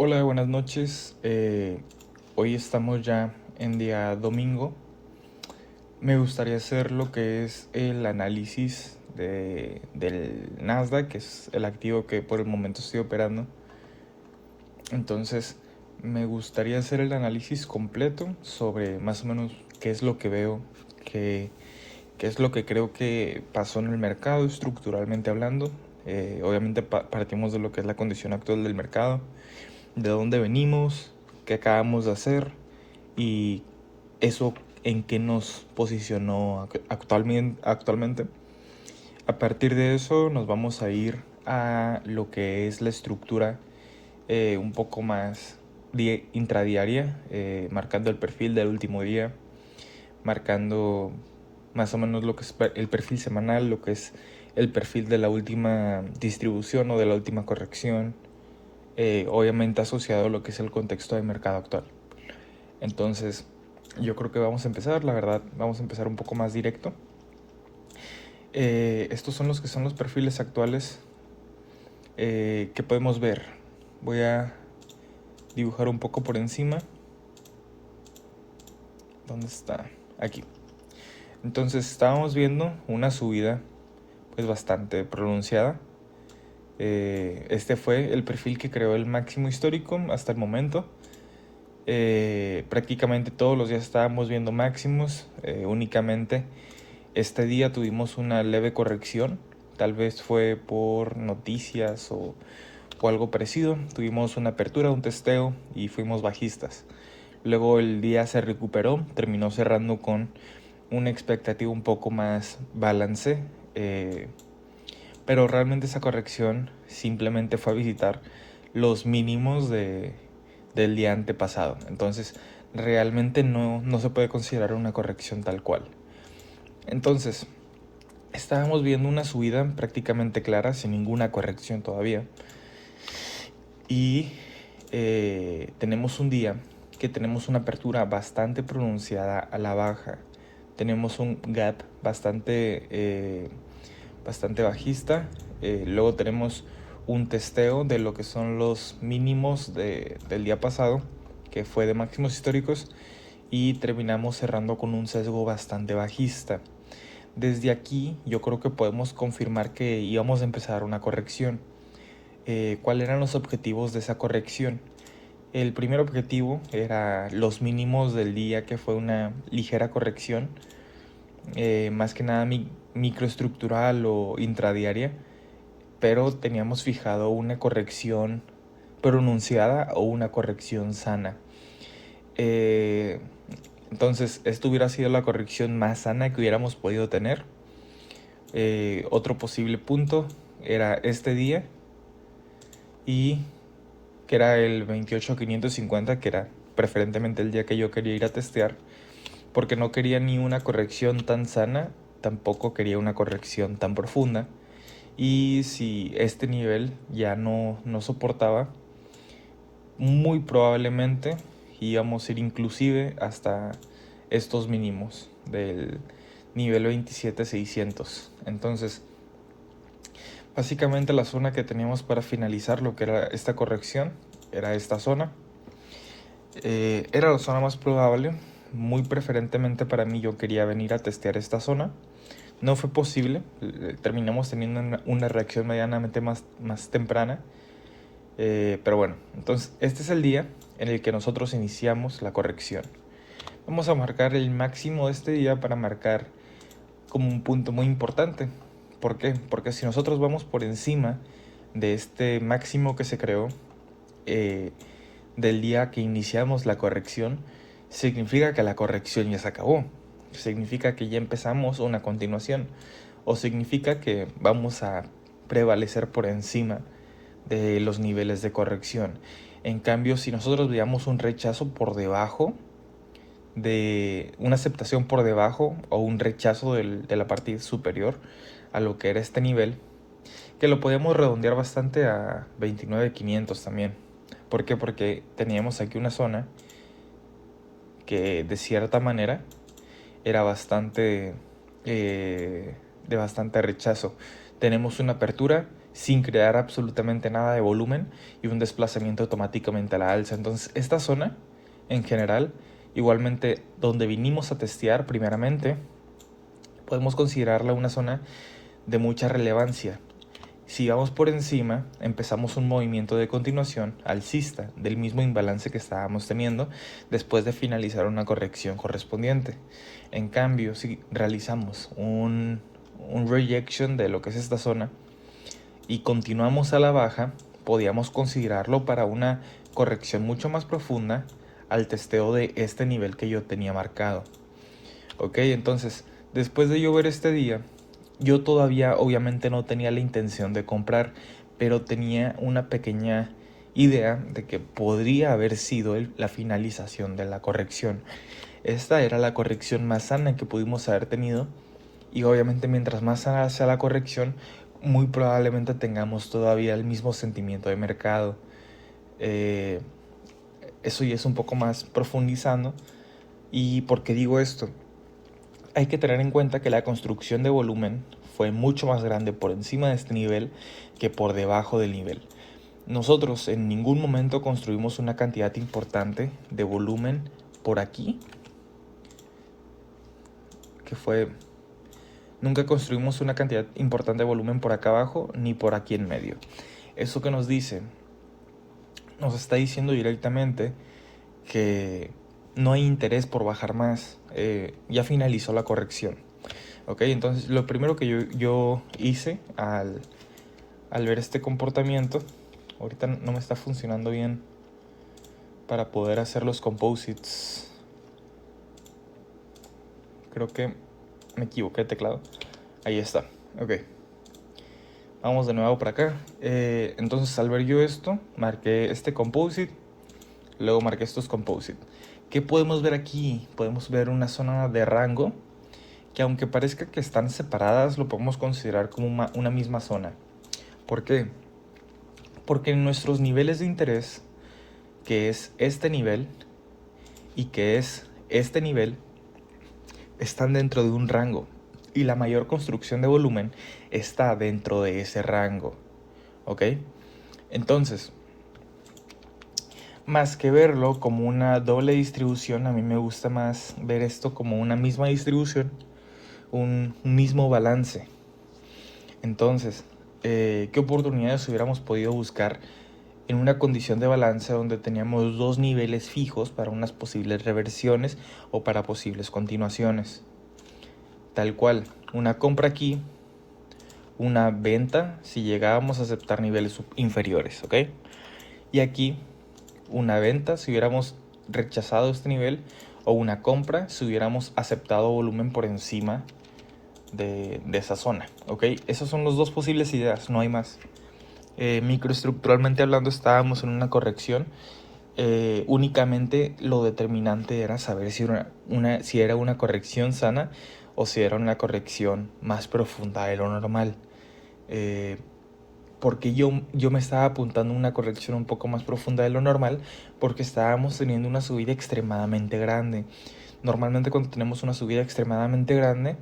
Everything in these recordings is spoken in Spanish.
Hola, buenas noches. Hoy estamos ya en día domingo. Me gustaría hacer lo que es el análisis del Nasdaq, que es el activo que por el momento estoy operando. Entonces, me gustaría hacer el análisis completo sobre más o menos qué es lo que veo, qué, qué es lo que creo que pasó en el mercado estructuralmente hablando. Obviamente partimos de lo que es la condición actual del mercado, de dónde venimos, qué acabamos de hacer y eso en qué nos posicionó actualmente. A partir de eso nos vamos a ir a lo que es la estructura un poco más intradiaria, marcando el perfil del último día, marcando más o menos lo que es el perfil semanal, lo que es el perfil de la última distribución o de la última corrección, obviamente asociado a lo que es el contexto de mercado actual. Entonces, yo creo que vamos a empezar, la verdad, vamos a empezar un poco más directo. Estos son los que son los perfiles actuales que podemos ver. Voy a dibujar un poco por encima. ¿Dónde está? Aquí. Entonces, estábamos viendo una subida pues bastante pronunciada. Este fue el perfil que creó el máximo histórico hasta el momento. Prácticamente todos los días estábamos viendo máximos. Únicamente este día tuvimos una leve corrección. Tal vez fue por noticias o algo parecido. Tuvimos una apertura, un testeo y fuimos bajistas. Luego el día se recuperó, terminó cerrando con una expectativa un poco más balance. Pero realmente esa corrección simplemente fue a visitar los mínimos del día antepasado. Entonces, realmente no se puede considerar una corrección tal cual. Entonces, estábamos viendo una subida prácticamente clara, sin ninguna corrección todavía. Y tenemos un día que tenemos una apertura bastante pronunciada a la baja. Tenemos un gap bastante bajista. Luego tenemos un testeo de lo que son los mínimos del día pasado, que fue de máximos históricos, y terminamos cerrando con un sesgo bastante bajista. Desde aquí yo creo que podemos confirmar que íbamos a empezar una corrección. ¿Cuáles eran los objetivos de esa corrección? El primer objetivo era los mínimos del día, que fue una ligera corrección, más que nada microestructural o intradiaria, pero teníamos fijado una corrección pronunciada o una corrección sana. Eh, entonces, esto hubiera sido la corrección más sana que hubiéramos podido tener. Otro posible punto era este día, y que era el 28550, que era preferentemente el día que yo quería ir a testear, porque no quería ni una corrección tan sana, tampoco quería una corrección tan profunda. Y si este nivel ya no soportaba, muy probablemente íbamos a ir inclusive hasta estos mínimos del nivel 27600. Entonces, básicamente la zona que teníamos para finalizar lo que era esta corrección era esta zona. Era la zona más probable. Muy preferentemente para mí, yo quería venir a testear esta zona. No fue posible. Terminamos teniendo una reacción medianamente más temprana. Pero bueno, entonces este es el día en el que nosotros iniciamos la corrección. Vamos a marcar el máximo de este día para marcar como un punto muy importante. ¿Por qué? Porque si nosotros vamos por encima de este máximo que se creó eh, del día que iniciamos la corrección, significa que la corrección ya se acabó. Significa que ya empezamos una continuación. O significa que vamos a prevalecer por encima de los niveles de corrección. En cambio, si nosotros veamos un rechazo por debajo de una aceptación por debajo o un rechazo de la parte superior a lo que era este nivel, que lo podemos redondear bastante a 29.500 también. ¿Por qué? Porque teníamos aquí una zona que de cierta manera era de bastante rechazo. Tenemos una apertura sin crear absolutamente nada de volumen y un desplazamiento automáticamente a la alza. Entonces esta zona en general, igualmente donde vinimos a testear primeramente, podemos considerarla una zona de mucha relevancia. Si vamos por encima, empezamos un movimiento de continuación alcista del mismo imbalance que estábamos teniendo después de finalizar una corrección correspondiente. En cambio, si realizamos un rejection de lo que es esta zona y continuamos a la baja, podríamos considerarlo para una corrección mucho más profunda al testeo de este nivel que yo tenía marcado. Ok, entonces, después de yo ver este día, yo todavía obviamente no tenía la intención de comprar, pero tenía una pequeña idea de que podría haber sido la finalización de la corrección. Esta era la corrección más sana que pudimos haber tenido y obviamente mientras más sana sea la corrección, muy probablemente tengamos todavía el mismo sentimiento de mercado. Eso ya es un poco más profundizando. ¿Y por qué digo esto? Hay que tener en cuenta que la construcción de volumen fue mucho más grande por encima de este nivel que por debajo del nivel. Nosotros en ningún momento construimos una cantidad importante de volumen por aquí, que fue... Nunca construimos una cantidad importante de volumen por acá abajo ni por aquí en medio. ¿Eso que nos dice? Nos está diciendo directamente que no hay interés por bajar más. Ya finalizó la corrección. Ok, entonces lo primero que yo hice al ver este comportamiento, ahorita no me está funcionando bien para poder hacer los composites. Creo que me equivoqué de teclado. Ahí está, ok. Vamos de nuevo para acá. Entonces al ver yo esto, marqué este composite, luego marqué estos composite. ¿Qué podemos ver aquí? Podemos ver una zona de rango que aunque parezca que están separadas, lo podemos considerar como una misma zona. ¿Por qué? Porque nuestros niveles de interés, que es este nivel y que es este nivel, están dentro de un rango y la mayor construcción de volumen está dentro de ese rango. ¿Ok? Entonces, más que verlo como una doble distribución, a mí me gusta más ver esto como una misma distribución, un mismo balance. Entonces, ¿qué oportunidades hubiéramos podido buscar en una condición de balance donde teníamos dos niveles fijos para unas posibles reversiones o para posibles continuaciones? Tal cual, una compra aquí, una venta si llegábamos a aceptar niveles inferiores, ¿ok? Y aquí, una venta si hubiéramos rechazado este nivel o una compra si hubiéramos aceptado volumen por encima de esa zona, ¿ok? Esas son las dos posibles ideas, no hay más. Microestructuralmente hablando estábamos en una corrección. Únicamente lo determinante era saber si era una corrección sana o si era una corrección más profunda de lo normal. Porque yo me estaba apuntando a una corrección un poco más profunda de lo normal porque estábamos teniendo una subida extremadamente grande. Normalmente cuando tenemos una subida extremadamente grande,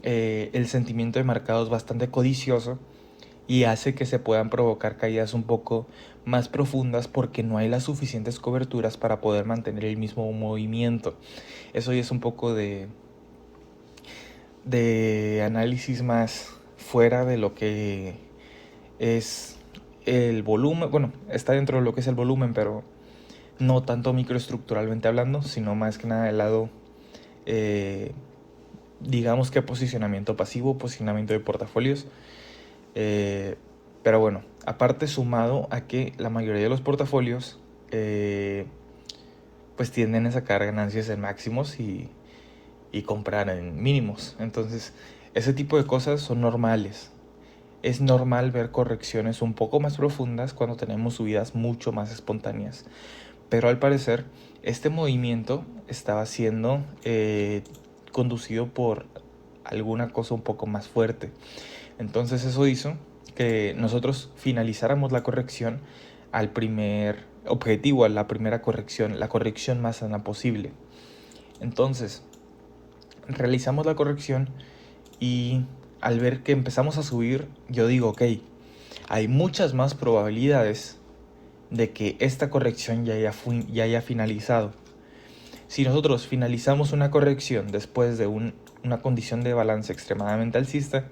el sentimiento de mercado es bastante codicioso y hace que se puedan provocar caídas un poco más profundas porque no hay las suficientes coberturas para poder mantener el mismo movimiento. Eso ya es un poco de análisis más fuera de lo que es el volumen. Bueno, está dentro de lo que es el volumen, pero no tanto microestructuralmente hablando, sino más que nada del lado, digamos que posicionamiento pasivo, posicionamiento de portafolios. Pero bueno, aparte sumado a que la mayoría de los portafolios pues tienden a sacar ganancias en máximos y comprar en mínimos. Entonces, ese tipo de cosas son normales. Es normal ver correcciones un poco más profundas cuando tenemos subidas mucho más espontáneas. Pero al parecer, este movimiento estaba siendo conducido por alguna cosa un poco más fuerte. Entonces eso hizo que nosotros finalizáramos la corrección al primer objetivo, a la primera corrección, la corrección más sana posible. Entonces, realizamos la corrección y al ver que empezamos a subir, yo digo, ok, hay muchas más probabilidades de que esta corrección ya haya finalizado. Si nosotros finalizamos una corrección después de una condición de balance extremadamente alcista,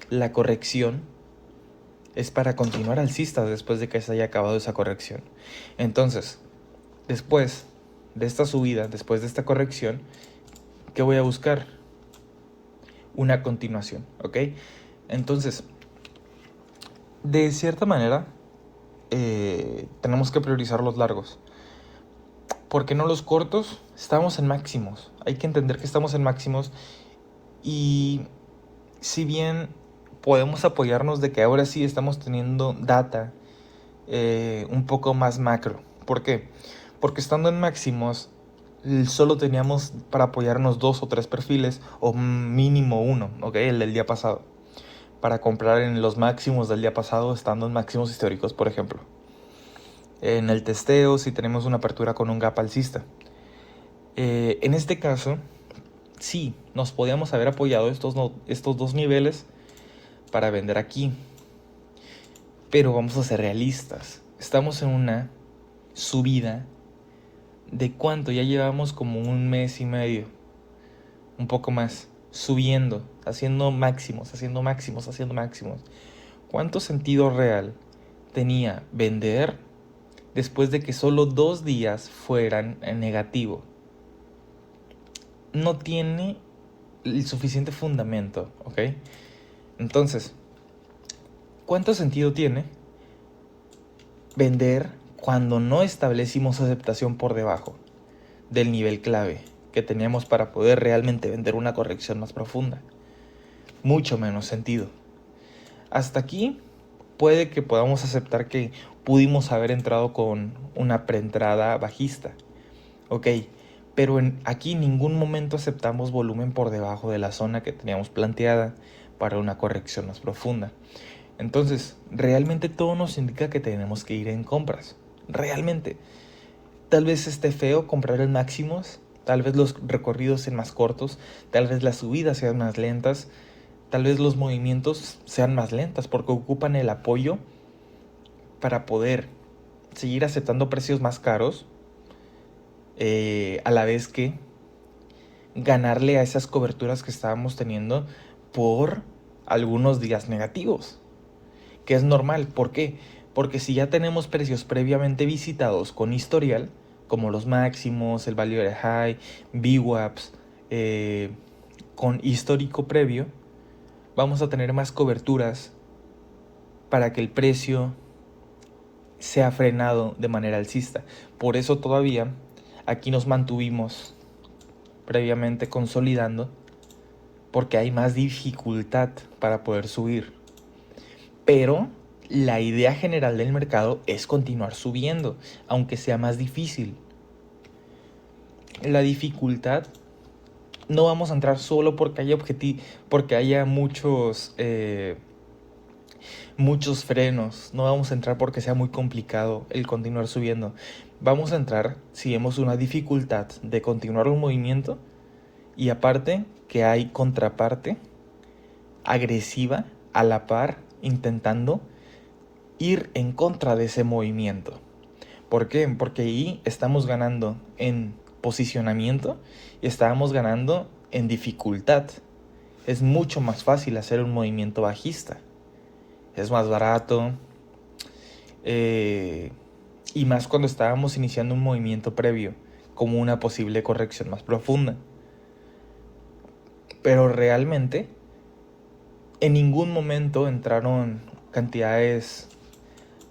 la corrección es para continuar alcista después de que se haya acabado esa corrección. Entonces, después de esta subida, después de esta corrección, ¿qué voy a buscar? Una continuación, ¿ok? Entonces, de cierta manera, tenemos que priorizar los largos. ¿Por qué no los cortos? Estamos en máximos. Hay que entender que estamos en máximos. Y si bien podemos apoyarnos de que ahora sí estamos teniendo data un poco más macro. ¿Por qué? Porque estando en máximos solo teníamos para apoyarnos 2 o 3 perfiles o mínimo uno, ¿ok? El del día pasado. Para comprar en los máximos del día pasado estando en máximos históricos, por ejemplo. En el testeo si tenemos una apertura con un gap alcista. En este caso, sí, nos podíamos haber apoyado estos dos niveles para vender aquí. Pero vamos a ser realistas. Estamos en una subida de cuánto, ya llevamos como un mes y medio, un poco más, subiendo, haciendo máximos. ¿Cuánto sentido real tenía vender después de que solo 2 días fueran en negativo? No tiene el suficiente fundamento, ¿ok? Entonces, ¿cuánto sentido tiene vender cuando no establecimos aceptación por debajo del nivel clave que teníamos para poder realmente vender una corrección más profunda? Mucho menos sentido. Hasta aquí puede que podamos aceptar que pudimos haber entrado con una preentrada bajista, ok, pero aquí en ningún momento aceptamos volumen por debajo de la zona que teníamos planteada para una corrección más profunda. Entonces, realmente todo nos indica que tenemos que ir en compras. Realmente. Tal vez esté feo comprar en máximos, tal vez los recorridos sean más cortos, tal vez las subidas sean más lentas, tal vez los movimientos sean más lentas porque ocupan el apoyo para poder seguir aceptando precios más caros, a la vez que ganarle a esas coberturas que estábamos teniendo por algunos días negativos. Que es normal. ¿Por qué? Porque si ya tenemos precios previamente visitados con historial, como los máximos, el value de high, VWAPs, con histórico previo, vamos a tener más coberturas para que el precio sea frenado de manera alcista. Por eso todavía aquí nos mantuvimos previamente consolidando, porque hay más dificultad para poder subir. Pero la idea general del mercado es continuar subiendo, aunque sea más difícil. La dificultad no vamos a entrar solo porque haya muchos frenos. No vamos a entrar porque sea muy complicado el continuar subiendo. Vamos a entrar si vemos una dificultad de continuar un movimiento y aparte que hay contraparte agresiva a la par intentando ir en contra de ese movimiento. ¿Por qué? Porque ahí estamos ganando en posicionamiento y estábamos ganando en dificultad. Es mucho más fácil hacer un movimiento bajista. Es más barato. Y más cuando estábamos iniciando un movimiento previo, como una posible corrección más profunda. Pero realmente, en ningún momento entraron cantidades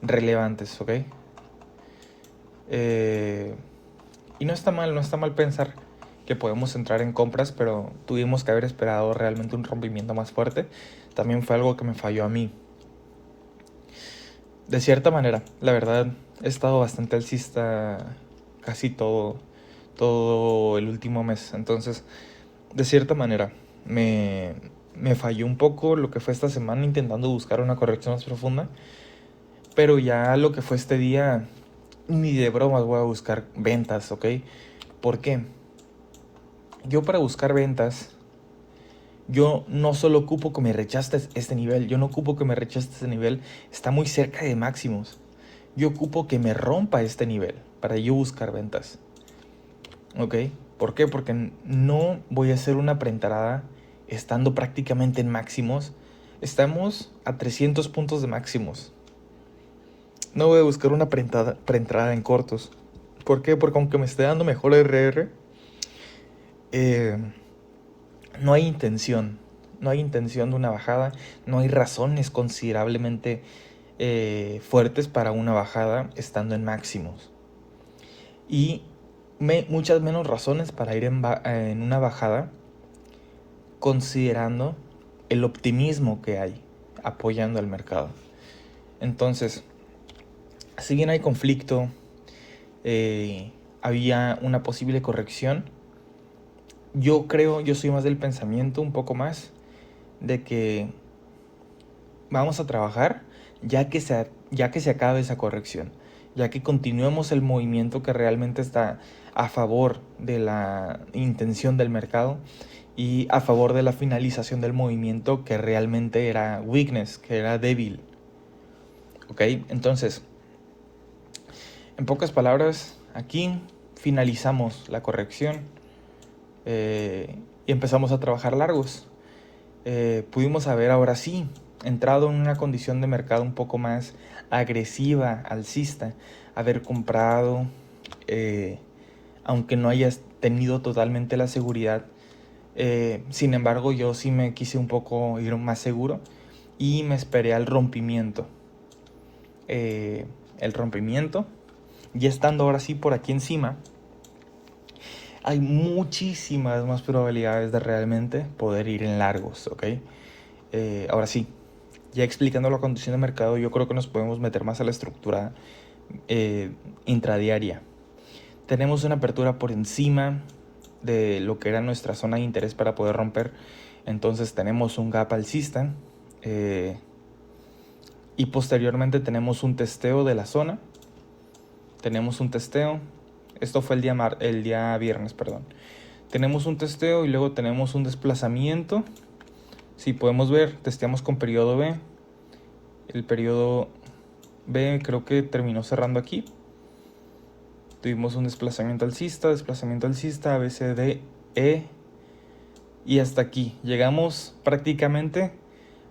relevantes, ¿ok? Y no está mal pensar que podemos entrar en compras, pero tuvimos que haber esperado realmente un rompimiento más fuerte. También fue algo que me falló a mí. De cierta manera, la verdad, he estado bastante alcista casi todo el último mes. Entonces, de cierta manera, me falló un poco lo que fue esta semana intentando buscar una corrección más profunda. Pero ya lo que fue este día, ni de bromas voy a buscar ventas, ¿ok? ¿Por qué? Yo para buscar ventas Yo no solo ocupo que me rechastes este nivel, yo no ocupo que me rechastes este nivel, está muy cerca de máximos. Yo ocupo que me rompa este nivel para yo buscar ventas. ¿Ok? ¿Por qué? Porque no voy a hacer una preentrada estando prácticamente en máximos. Estamos a 300 puntos de máximos. No voy a buscar una preentrada en cortos. ¿Por qué? Porque aunque me esté dando mejor RR, eh, no hay intención. No hay intención de una bajada. No hay razones considerablemente fuertes para una bajada estando en máximos. Y muchas menos razones para ir en una bajada considerando el optimismo que hay apoyando al mercado. Entonces, si bien hay conflicto, había una posible corrección, yo soy más del pensamiento, un poco más, de que vamos a trabajar ya que se acabe esa corrección, ya que continuemos el movimiento que realmente está a favor de la intención del mercado y a favor de la finalización del movimiento que realmente era weakness, que era débil. ¿Ok? Entonces, en pocas palabras, aquí finalizamos la corrección y empezamos a trabajar largos. Pudimos haber ahora sí entrado en una condición de mercado un poco más agresiva, alcista, haber comprado, aunque no hayas tenido totalmente la seguridad. Sin embargo, yo sí me quise un poco ir más seguro y me esperé al rompimiento. El rompimiento, ya estando ahora sí por aquí encima, hay muchísimas más probabilidades de realmente poder ir en largos, ¿ok? Ahora sí, ya explicando la condición de mercado, yo creo que nos podemos meter más a la estructura intradiaria. Tenemos una apertura por encima de lo que era nuestra zona de interés para poder romper. Entonces tenemos un gap alcista y posteriormente tenemos un testeo de la zona. Tenemos un testeo. Esto fue el día viernes, perdón. Tenemos un testeo y luego tenemos un desplazamiento. Si podemos ver, testeamos con periodo B. El periodo B creo que terminó cerrando aquí. Tuvimos un desplazamiento alcista, A, B, C, D, E. Y hasta aquí. Llegamos prácticamente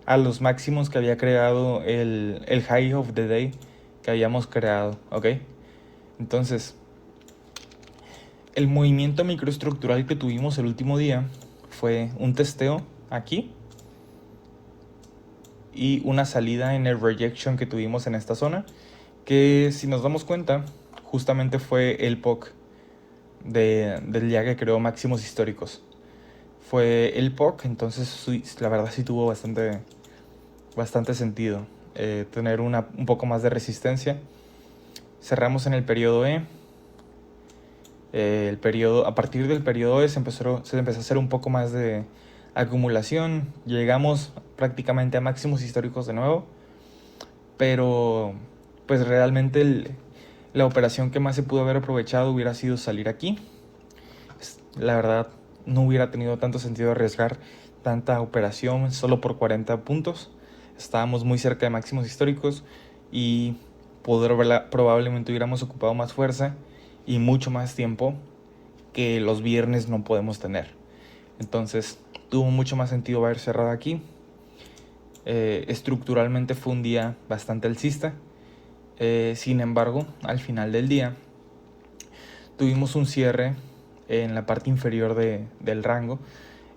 a los máximos que había creado el high of the day que habíamos creado. ¿Ok? Entonces, el movimiento microestructural que tuvimos el último día fue un testeo aquí y una salida en el rejection que tuvimos en esta zona, que si nos damos cuenta, justamente fue el POC del día que creó máximos históricos. Fue el POC, entonces la verdad sí tuvo bastante sentido tener un poco más de resistencia. Cerramos en el periodo E. A partir del periodo E se empezó a hacer un poco más de acumulación. Llegamos prácticamente a máximos históricos de nuevo, pero pues realmente la operación que más se pudo haber aprovechado hubiera sido salir aquí. La verdad, no hubiera tenido tanto sentido arriesgar tanta operación solo por 40 puntos. Estábamos muy cerca de máximos históricos y probablemente hubiéramos ocupado más fuerza y mucho más tiempo que los viernes no podemos tener. Entonces tuvo mucho más sentido haber cerrado aquí. Estructuralmente fue un día bastante alcista. Sin embargo, al final del día tuvimos un cierre en la parte inferior del rango.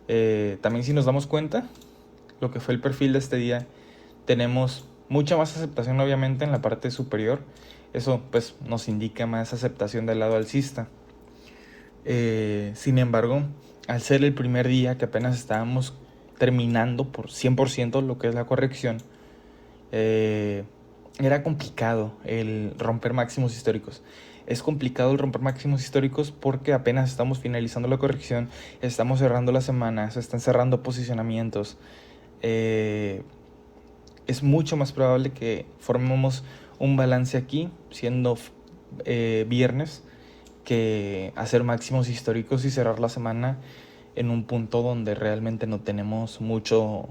También si nos damos cuenta, lo que fue el perfil de este día, tenemos mucha más aceptación obviamente en la parte superior. Eso pues nos indica más aceptación del lado alcista. Sin embargo, al ser el primer día que apenas estábamos terminando por 100% lo que es la corrección, era complicado el romper máximos históricos. Es complicado el romper máximos históricos porque apenas estamos finalizando la corrección, estamos cerrando la semana, se están cerrando posicionamientos. Es mucho más probable que formemos un balance aquí, siendo viernes, que hacer máximos históricos y cerrar la semana en un punto donde realmente no tenemos mucho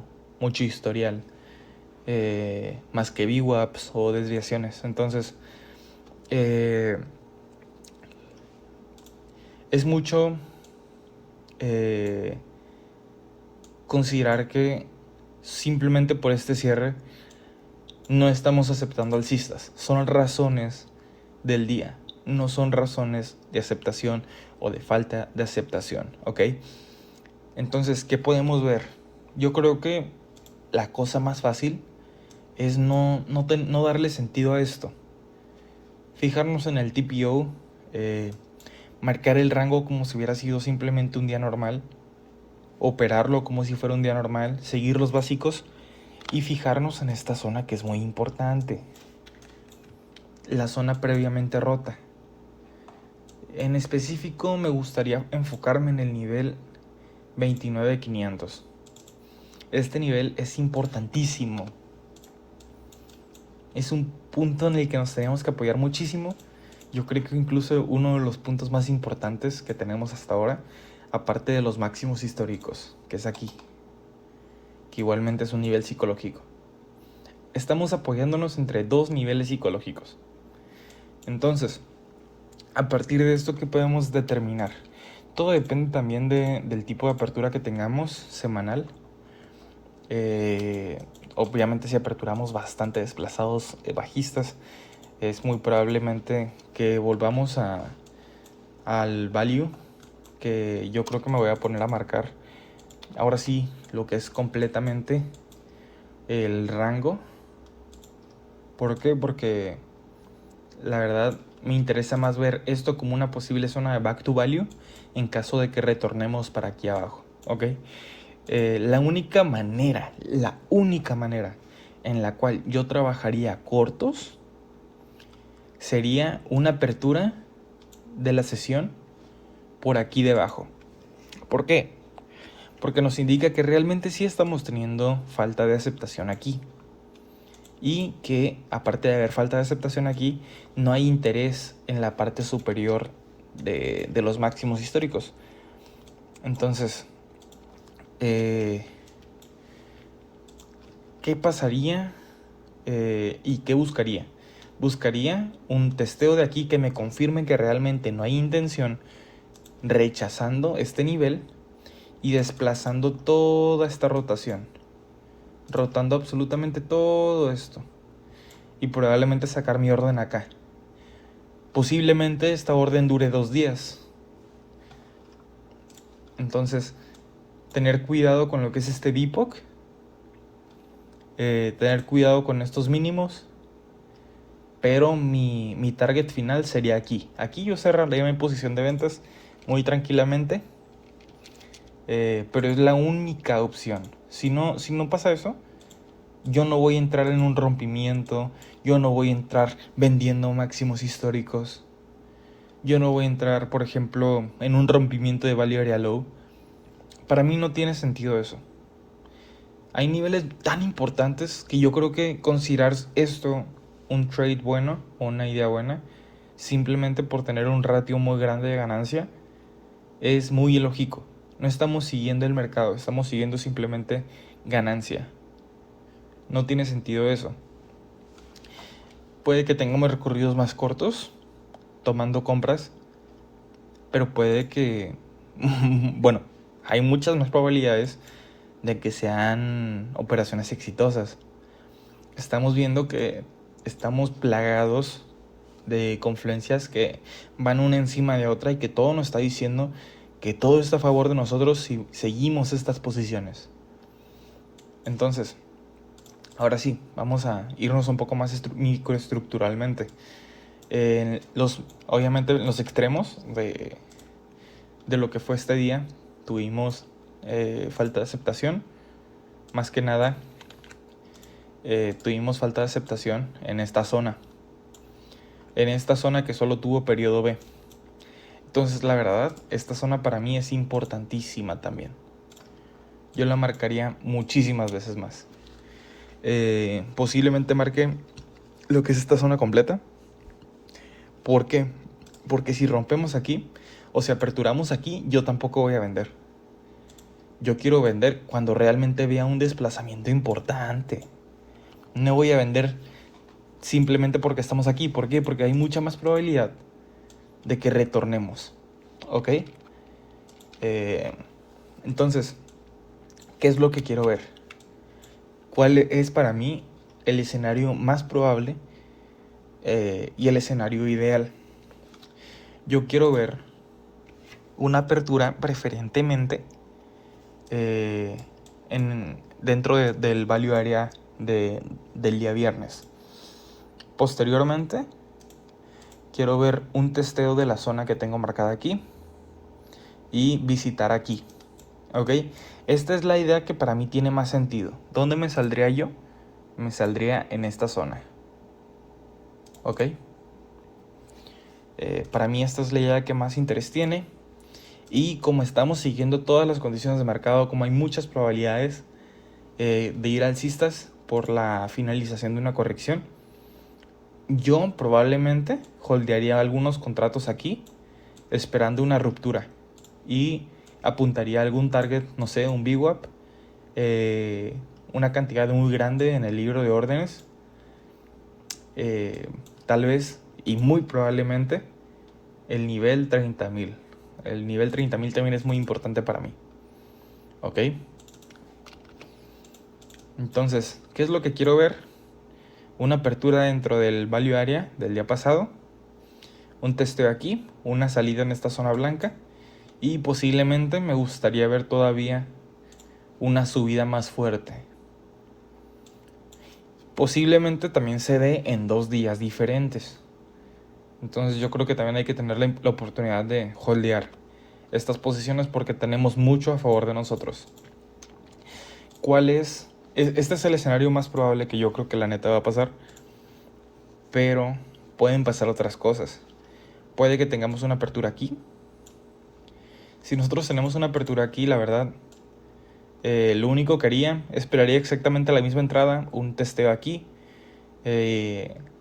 historial, más que VWAPs o desviaciones. Entonces, es mucho considerar que simplemente por este cierre no estamos aceptando alcistas. Son razones del día, no son razones de aceptación o de falta de aceptación, ¿ok? Entonces, ¿qué podemos ver? Yo creo que la cosa más fácil es no darle sentido a esto. Fijarnos en el TPO, marcar el rango como si hubiera sido simplemente un día normal, operarlo como si fuera un día normal, seguir los básicos y fijarnos en esta zona que es muy importante, la zona previamente rota. En específico me gustaría enfocarme en el nivel 29.500. Este nivel es importantísimo. Es un punto en el que nos tenemos que apoyar muchísimo. Yo creo que incluso uno de los puntos más importantes que tenemos hasta ahora, aparte de los máximos históricos, que es aquí, que igualmente es un nivel psicológico. Estamos apoyándonos entre dos niveles psicológicos. Entonces, a partir de esto, ¿qué podemos determinar? Todo depende también del tipo de apertura que tengamos semanal. Obviamente si aperturamos bastante desplazados bajistas, es muy probablemente que volvamos al value, que yo creo que me voy a poner a marcar ahora sí lo que es completamente el rango. ¿Por qué? Porque la verdad me interesa más ver esto como una posible zona de back to value en caso de que retornemos para aquí abajo, ¿ok? La única manera en la cual yo trabajaría cortos sería una apertura de la sesión por aquí debajo. ¿Por qué? Porque nos indica que realmente sí estamos teniendo falta de aceptación aquí. Y que aparte de haber falta de aceptación aquí, no hay interés en la parte superior de los máximos históricos. Entonces, ¿qué pasaría y qué buscaría? Buscaría un testeo de aquí que me confirme que realmente no hay intención, rechazando este nivel y desplazando toda esta rotación, rotando absolutamente todo esto y probablemente sacar mi orden acá. Posiblemente esta orden dure 2 días. Entonces, tener cuidado con lo que es este VPOC, tener cuidado con estos mínimos, pero mi target final sería aquí. Aquí yo cerraría mi posición de ventas muy tranquilamente, pero es la única opción. Si no pasa eso, yo no voy a entrar en un rompimiento, yo no voy a entrar vendiendo máximos históricos, yo no voy a entrar, por ejemplo, en un rompimiento de value area low. Para mí no tiene sentido eso. Hay niveles tan importantes que yo creo que considerar esto un trade bueno o una idea buena, simplemente por tener un ratio muy grande de ganancia, es muy ilógico. No estamos siguiendo el mercado, estamos siguiendo simplemente ganancia. No tiene sentido eso. Puede que tengamos recorridos más cortos, tomando compras, pero puede que, bueno, hay muchas más probabilidades de que sean operaciones exitosas. Estamos viendo que estamos plagados de confluencias que van una encima de otra y que todo nos está diciendo que todo está a favor de nosotros si seguimos estas posiciones. Entonces, ahora sí, vamos a irnos un poco más microestructuralmente. Obviamente en los extremos de lo que fue este día tuvimos falta de aceptación. Más que nada tuvimos falta de aceptación en esta zona. En esta zona que solo tuvo periodo B. Entonces la verdad, esta zona para mí es importantísima también. Yo la marcaría muchísimas veces más. Posiblemente marque lo que es esta zona completa. ¿Por qué? Porque si rompemos aquí o si aperturamos aquí, yo tampoco voy a vender. Yo quiero vender cuando realmente vea un desplazamiento importante. No voy a vender simplemente porque estamos aquí. ¿Por qué? Porque hay mucha más probabilidad de que retornemos. ¿Ok? Entonces, ¿qué es lo que quiero ver? ¿Cuál es para mí el escenario más probable y el escenario ideal? Yo quiero ver una apertura preferentemente dentro del value area del día viernes. Posteriormente, quiero ver un testeo de la zona que tengo marcada aquí y visitar aquí. ¿Ok? Esta es la idea que para mí tiene más sentido. ¿Dónde me saldría yo? Me saldría en esta zona. ¿Ok? Para mí esta es la idea que más interés tiene. Y como estamos siguiendo todas las condiciones de mercado, como hay muchas probabilidades de ir alcistas por la finalización de una corrección, yo probablemente holdearía algunos contratos aquí esperando una ruptura y apuntaría a algún target, no sé, un VWAP, una cantidad muy grande en el libro de órdenes, tal vez y muy probablemente el nivel 30.000. El nivel 30.000 también es muy importante para mí. ¿Ok? Entonces, ¿qué es lo que quiero ver? Una apertura dentro del value area del día pasado, un testeo aquí, una salida en esta zona blanca y posiblemente me gustaría ver todavía una subida más fuerte. Posiblemente también se dé en 2 días diferentes. Entonces yo creo que también hay que tener la oportunidad de holdear estas posiciones porque tenemos mucho a favor de nosotros. ¿Cuál es? Este es el escenario más probable que yo creo que la neta va a pasar, pero pueden pasar otras cosas. Puede que tengamos una apertura aquí. Si nosotros tenemos una apertura aquí, la verdad, lo único que haría, esperaría exactamente la misma entrada, un testeo aquí,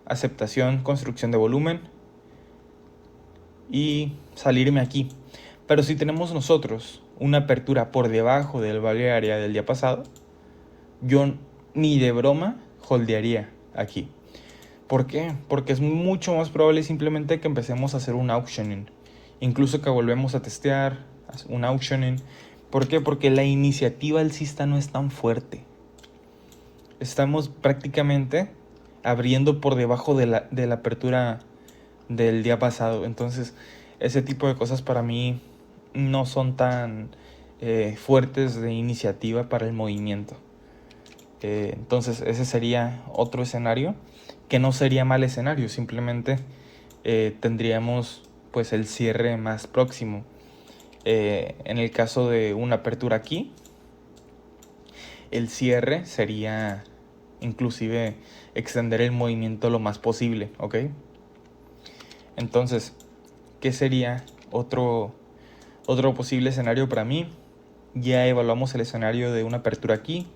aceptación, construcción de volumen y salirme aquí. Pero si tenemos nosotros una apertura por debajo del value area del día pasado, yo ni de broma holdearía aquí. ¿Por qué? Porque es mucho más probable simplemente que empecemos a hacer un auctioning. Incluso que volvemos a testear un auctioning. ¿Por qué? Porque la iniciativa alcista no es tan fuerte. Estamos prácticamente abriendo por debajo de la apertura del día pasado. Entonces, ese tipo de cosas para mí no son tan fuertes de iniciativa para el movimiento. Entonces, ese sería otro escenario que no sería mal escenario, simplemente tendríamos pues el cierre más próximo. En el caso de una apertura aquí, el cierre sería inclusive extender el movimiento lo más posible, ¿ok? Entonces, ¿qué sería otro posible escenario para mí? Ya evaluamos el escenario de una apertura aquí,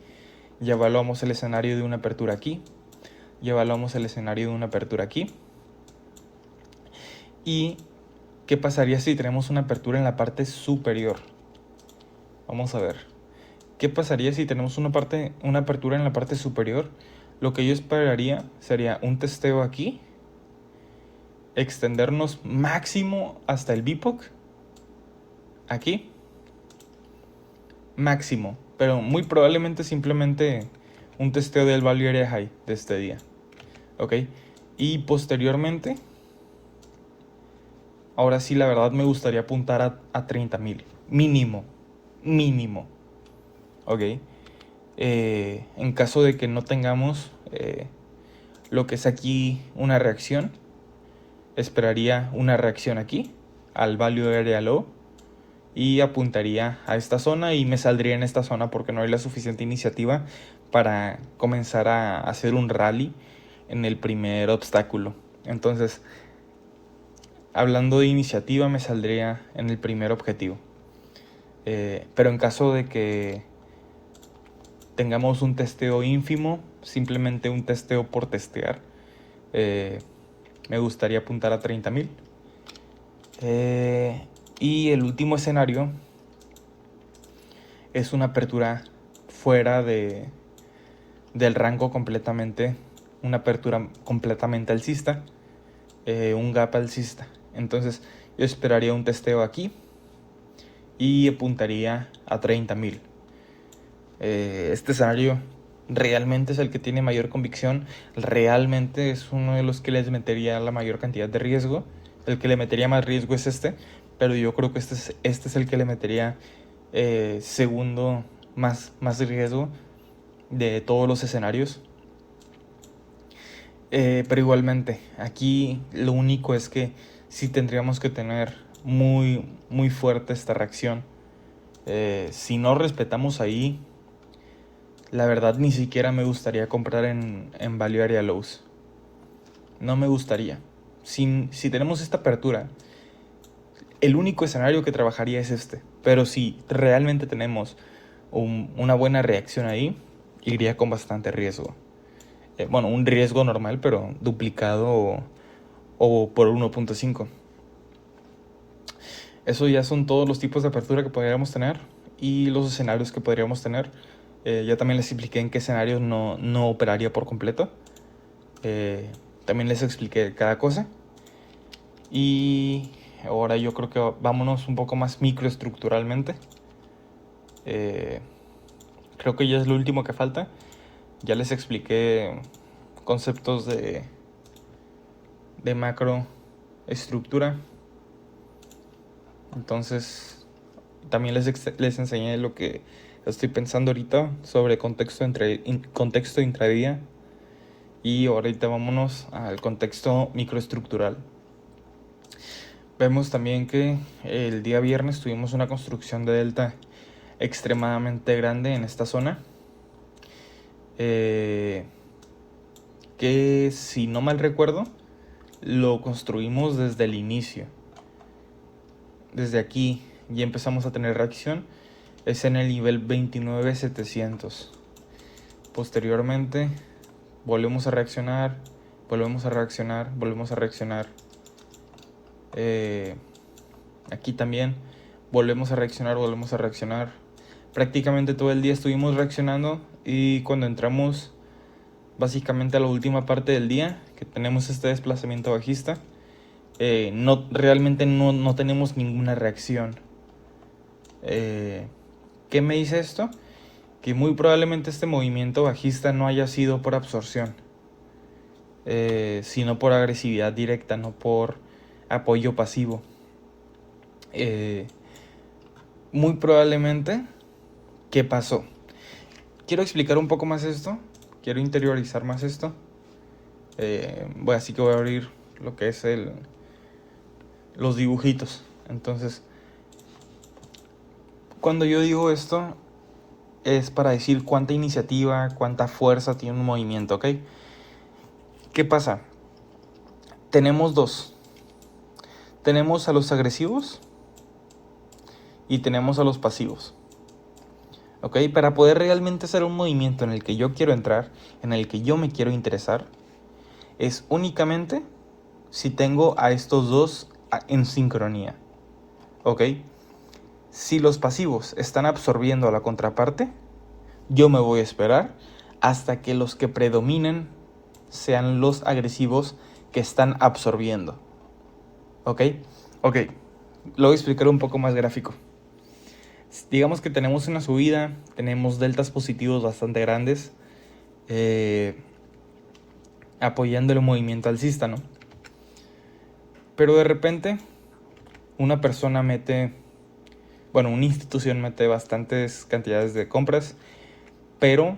ya evaluamos el escenario de una apertura aquí, ya evaluamos el escenario de una apertura aquí. ¿Y qué pasaría si tenemos una apertura en la parte superior? Vamos a ver. ¿Qué pasaría si tenemos una apertura en la parte superior? Lo que yo esperaría sería un testeo aquí, extendernos máximo hasta el BIPOC, aquí, máximo, pero muy probablemente simplemente un testeo del value area high de este día, ¿ok? Y posteriormente, ahora sí la verdad me gustaría apuntar a 30.000, mínimo, ¿ok? En caso de que no tengamos lo que es aquí una reacción, esperaría una reacción aquí al value area low y apuntaría a esta zona y me saldría en esta zona porque no hay la suficiente iniciativa para comenzar a hacer un rally en el primer obstáculo. Entonces, hablando de iniciativa, me saldría en el primer objetivo. Pero en caso de que tengamos un testeo ínfimo, simplemente un testeo por testear, me gustaría apuntar a 30.000. Y el último escenario es una apertura fuera del rango completamente, una apertura completamente alcista, un gap alcista. Entonces yo esperaría un testeo aquí y apuntaría a 30,000. Este escenario realmente es el que tiene mayor convicción, realmente es uno de los que les metería la mayor cantidad de riesgo. El que le metería más riesgo es este, pero yo creo que este es el que le metería segundo más riesgo de todos los escenarios. Pero igualmente, aquí lo único es que sí tendríamos que tener muy fuerte esta reacción. Si no respetamos ahí, la verdad ni siquiera me gustaría comprar en Value Area Lows. No me gustaría. Si tenemos esta apertura, el único escenario que trabajaría es este. Pero si realmente tenemos una buena reacción ahí, iría con bastante riesgo. Bueno, un riesgo normal, pero duplicado o por 1.5. Eso ya son todos los tipos de apertura que podríamos tener y los escenarios que podríamos tener. Ya también les expliqué en qué escenarios no operaría por completo. También les expliqué cada cosa. Y ahora yo creo que vámonos un poco más microestructuralmente. Creo que ya es lo último que falta. Ya les expliqué conceptos de macroestructura. Entonces, también les enseñé lo que estoy pensando ahorita sobre contexto intradía. Y ahorita vámonos al contexto microestructural. Vemos también que el día viernes tuvimos una construcción de delta extremadamente grande en esta zona. Que si no mal recuerdo, lo construimos desde el inicio. Desde aquí ya empezamos a tener reacción. Es en el nivel 29,700. Posteriormente volvemos a reaccionar, volvemos a reaccionar, volvemos a reaccionar. Aquí también volvemos a reaccionar, volvemos a reaccionar. Prácticamente todo el día estuvimos reaccionando y cuando entramos básicamente a la última parte del día, que tenemos este desplazamiento bajista, realmente no tenemos ninguna reacción. ¿Qué me dice esto? Que muy probablemente este movimiento bajista no haya sido por absorción, sino por agresividad directa, no por apoyo pasivo. Muy probablemente, ¿qué pasó? Quiero explicar un poco más esto, quiero interiorizar más esto. Así que voy a abrir lo que es los dibujitos. Entonces, cuando yo digo esto, es para decir cuánta iniciativa, cuánta fuerza tiene un movimiento, ¿ok? ¿Qué pasa? Tenemos dos. Tenemos a los agresivos y tenemos a los pasivos. ¿Ok? Para poder realmente hacer un movimiento en el que yo quiero entrar, en el que yo me quiero interesar, es únicamente si tengo a estos dos en sincronía. ¿Ok? Si los pasivos están absorbiendo a la contraparte, yo me voy a esperar hasta que los que predominen sean los agresivos que están absorbiendo. ¿Ok? Ok. Lo voy a explicar un poco más gráfico. Digamos que tenemos una subida, tenemos deltas positivos bastante grandes, apoyando el movimiento alcista, ¿no? Pero de repente, una institución mete bastantes cantidades de compras, pero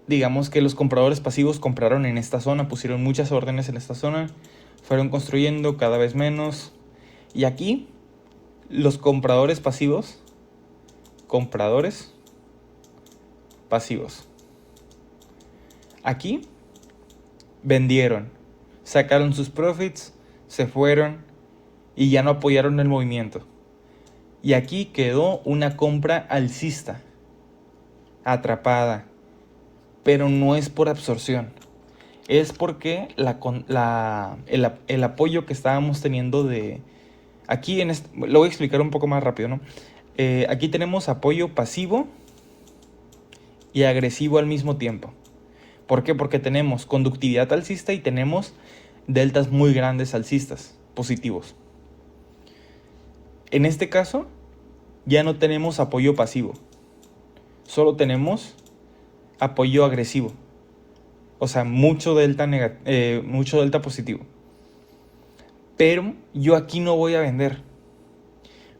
digamos que los compradores pasivos compraron en esta zona, pusieron muchas órdenes en esta zona, fueron construyendo cada vez menos, y aquí los compradores pasivos, aquí vendieron, sacaron sus profits, se fueron y ya no apoyaron el movimiento. Y aquí quedó una compra alcista, atrapada, pero no es por absorción. Es porque el apoyo que estábamos teniendo de... Aquí lo voy a explicar un poco más rápido, ¿no? Aquí tenemos apoyo pasivo y agresivo al mismo tiempo. ¿Por qué? Porque tenemos conductividad alcista y tenemos deltas muy grandes alcistas, positivos. En este caso, ya no tenemos apoyo pasivo, solo tenemos apoyo agresivo. O sea, mucho delta positivo. Pero yo aquí no voy a vender.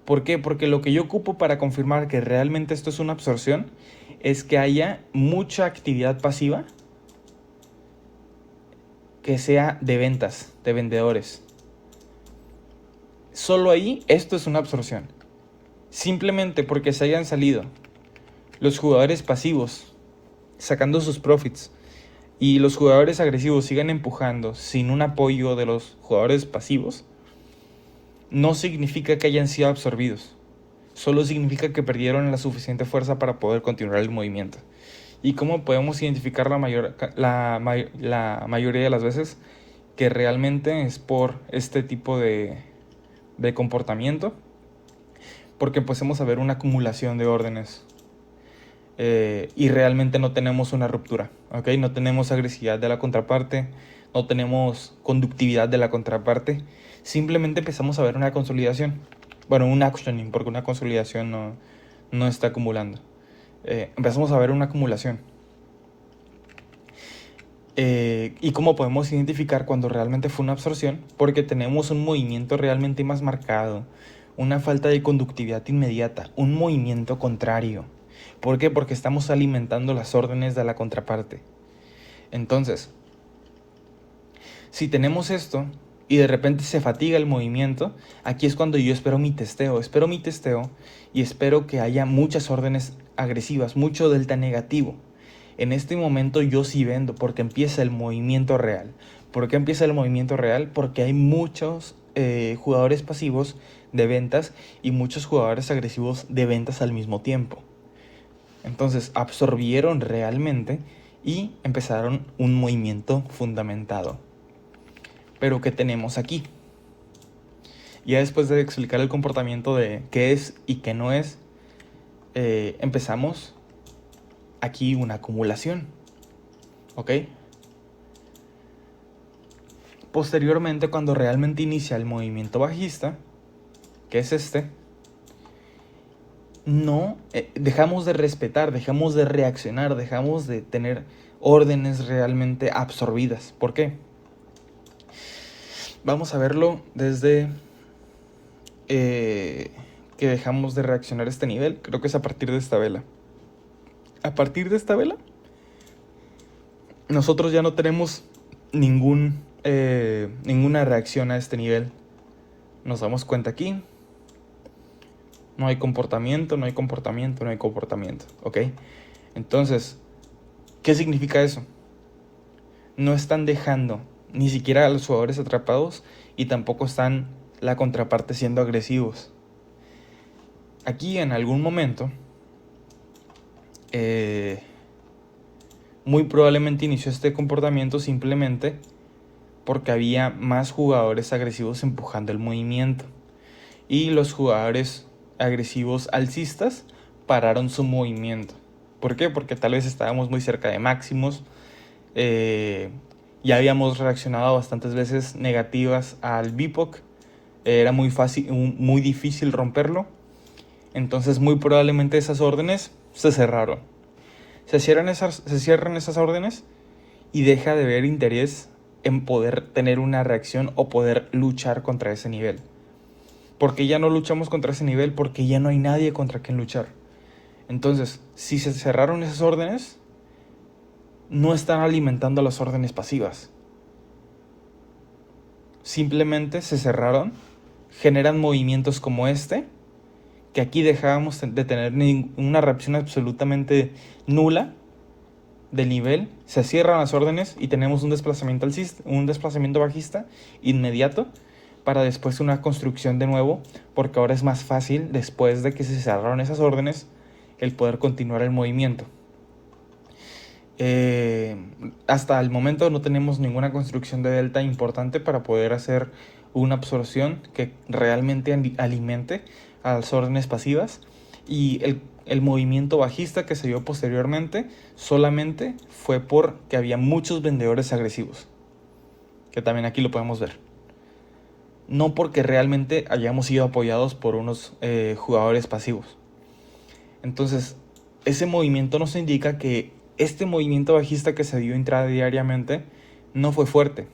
¿Por qué? Porque lo que yo ocupo para confirmar que realmente esto es una absorción es que haya mucha actividad pasiva que sea de ventas, de vendedores. Solo ahí esto es una absorción. Simplemente porque se hayan salido los jugadores pasivos sacando sus profits y los jugadores agresivos sigan empujando sin un apoyo de los jugadores pasivos, no significa que hayan sido absorbidos. Solo significa que perdieron la suficiente fuerza para poder continuar el movimiento. ¿Y cómo podemos identificar la mayoría de las veces? Que realmente es por este tipo de comportamiento. Porque empecemos a ver una acumulación de órdenes. Y realmente no tenemos una ruptura, ¿ok? No tenemos agresividad de la contraparte, no tenemos conductividad de la contraparte. Simplemente empezamos a ver una consolidación. Bueno, un actioning, porque una consolidación no está acumulando. Empezamos a ver una acumulación. ¿Y cómo podemos identificar cuando realmente fue una absorción? Porque tenemos un movimiento realmente más marcado, una falta de conductividad inmediata, un movimiento contrario. ¿Por qué? Porque estamos alimentando las órdenes de la contraparte. Entonces, si tenemos esto y de repente se fatiga el movimiento, aquí es cuando yo espero mi testeo y espero que haya muchas órdenes agresivas, mucho delta negativo. En este momento yo sí vendo porque empieza el movimiento real. ¿Por qué empieza el movimiento real? Porque hay muchos jugadores pasivos de ventas y muchos jugadores agresivos de ventas al mismo tiempo. Entonces absorbieron realmente y empezaron un movimiento fundamentado. Pero ¿qué tenemos aquí? Ya después de explicar el comportamiento de qué es y qué no es, empezamos aquí una acumulación, ¿ok? Posteriormente, cuando realmente inicia el movimiento bajista, que es este, no dejamos de respetar, dejamos de reaccionar, dejamos de tener órdenes realmente absorbidas. ¿Por qué? Vamos a verlo desde que dejamos de reaccionar a este nivel. Creo que es a partir de esta vela. A partir de esta vela, nosotros ya no tenemos ninguna reacción a este nivel. Nos damos cuenta aquí. No hay comportamiento, ¿ok? Entonces, ¿qué significa eso? No están dejando ni siquiera a los jugadores atrapados y tampoco están la contraparte siendo agresivos. Aquí en algún momento, muy probablemente inició este comportamiento simplemente porque había más jugadores agresivos empujando el movimiento y los jugadores agresivos alcistas pararon su movimiento. ¿Por qué? Porque tal vez estábamos muy cerca de máximos, ya habíamos reaccionado bastantes veces negativas al BIPOC, era muy difícil romperlo, entonces muy probablemente esas órdenes se cerraron. Se cierran esas órdenes y deja de haber interés en poder tener una reacción o poder luchar contra ese nivel. Porque ya no luchamos contra ese nivel, porque ya no hay nadie contra quien luchar. Entonces, si se cerraron esas órdenes, no están alimentando las órdenes pasivas. Simplemente se cerraron, generan movimientos como este, que aquí dejábamos de tener una reacción absolutamente nula del nivel. Se cierran las órdenes y tenemos un desplazamiento bajista inmediato, para después una construcción de nuevo, porque ahora es más fácil, después de que se cerraron esas órdenes, el poder continuar el movimiento. Hasta el momento no tenemos ninguna construcción de delta importante para poder hacer una absorción que realmente alimente a las órdenes pasivas. Y el movimiento bajista que se dio posteriormente solamente fue porque había muchos vendedores agresivos, que también aquí lo podemos ver. No porque realmente hayamos sido apoyados por unos jugadores pasivos. Entonces, ese movimiento nos indica que este movimiento bajista que se dio intradiariamente no fue fuerte.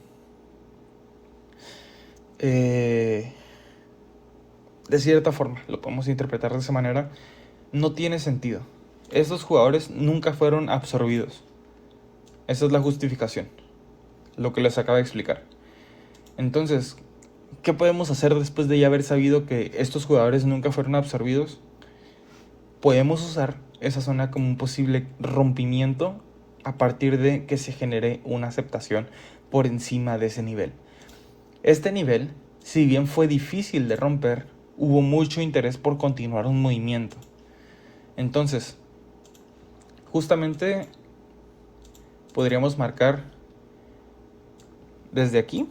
De cierta forma, lo podemos interpretar de esa manera, no tiene sentido. Estos jugadores nunca fueron absorbidos. Esa es la justificación, lo que les acabo de explicar. Entonces, ¿qué podemos hacer después de ya haber sabido que estos jugadores nunca fueron absorbidos? Podemos usar esa zona como un posible rompimiento a partir de que se genere una aceptación por encima de ese nivel. Este nivel, si bien fue difícil de romper, hubo mucho interés por continuar un movimiento. Entonces, justamente podríamos marcar desde aquí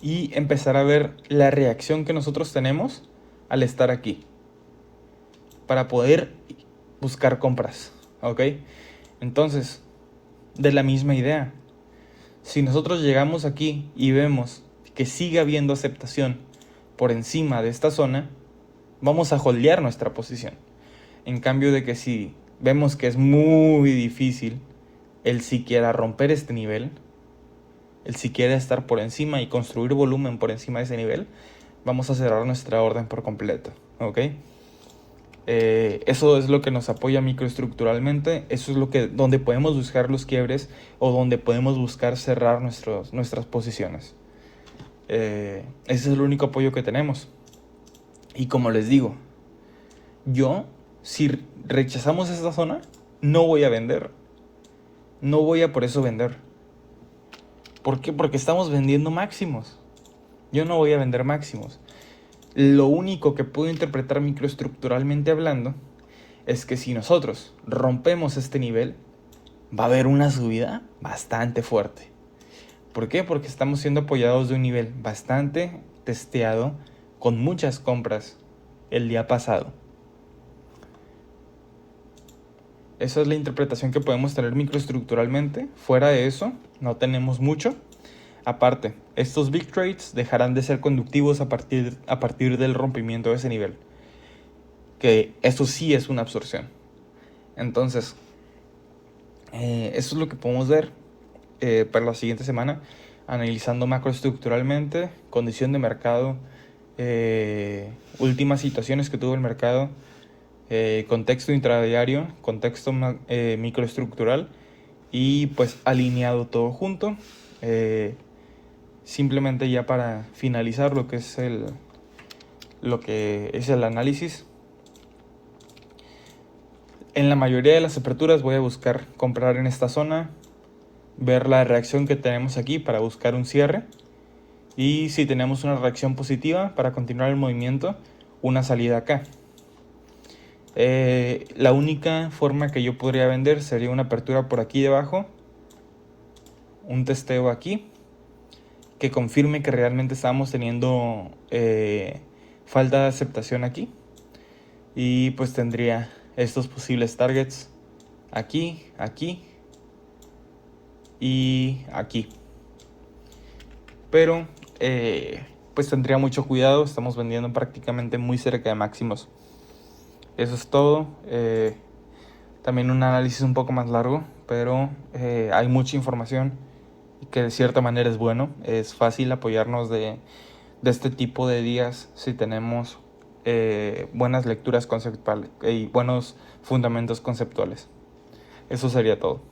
y empezar a ver la reacción que nosotros tenemos al estar aquí, para poder buscar compras, ¿ok? Entonces, de la misma idea, si nosotros llegamos aquí y vemos que sigue habiendo aceptación por encima de esta zona, vamos a holdear nuestra posición. En cambio de que si vemos que es muy difícil el siquiera romper este nivel, el siquiera estar por encima y construir volumen por encima de ese nivel, vamos a cerrar nuestra orden por completo, ¿ok? Eso es lo que nos apoya microestructuralmente. Eso es donde podemos buscar los quiebres o donde podemos buscar cerrar nuestras posiciones. Ese es el único apoyo que tenemos. Y como les digo, si rechazamos esta zona, no voy a vender. No voy a por eso vender. ¿Por qué? Porque estamos vendiendo máximos. Yo no voy a vender máximos. Lo único que puedo interpretar microestructuralmente hablando es que si nosotros rompemos este nivel, va a haber una subida bastante fuerte. ¿Por qué? Porque estamos siendo apoyados de un nivel bastante testeado, con muchas compras el día pasado. Esa es la interpretación que podemos tener microestructuralmente. Fuera de eso, no tenemos mucho. Aparte, estos big trades dejarán de ser conductivos a partir del rompimiento de ese nivel. Que eso sí es una absorción. Entonces, eso es lo que podemos ver para la siguiente semana, analizando macroestructuralmente, condición de mercado, últimas situaciones que tuvo el mercado, contexto intradiario, contexto microestructural y pues alineado todo junto. Simplemente ya para finalizar lo que es el análisis. En la mayoría de las aperturas voy a buscar comprar en esta zona, ver la reacción que tenemos aquí para buscar un cierre, y si tenemos una reacción positiva para continuar el movimiento, una salida acá. La única forma que yo podría vender sería una apertura por aquí debajo, un testeo aquí que confirme que realmente estamos teniendo falta de aceptación aquí, y pues tendría estos posibles targets aquí, aquí y aquí. Pero pues tendría mucho cuidado, estamos vendiendo prácticamente muy cerca de máximos. Eso es todo. También un análisis un poco más largo, pero hay mucha información que de cierta manera es bueno. Es fácil apoyarnos de este tipo de días si tenemos buenas lecturas conceptuales y buenos fundamentos conceptuales. Eso sería todo.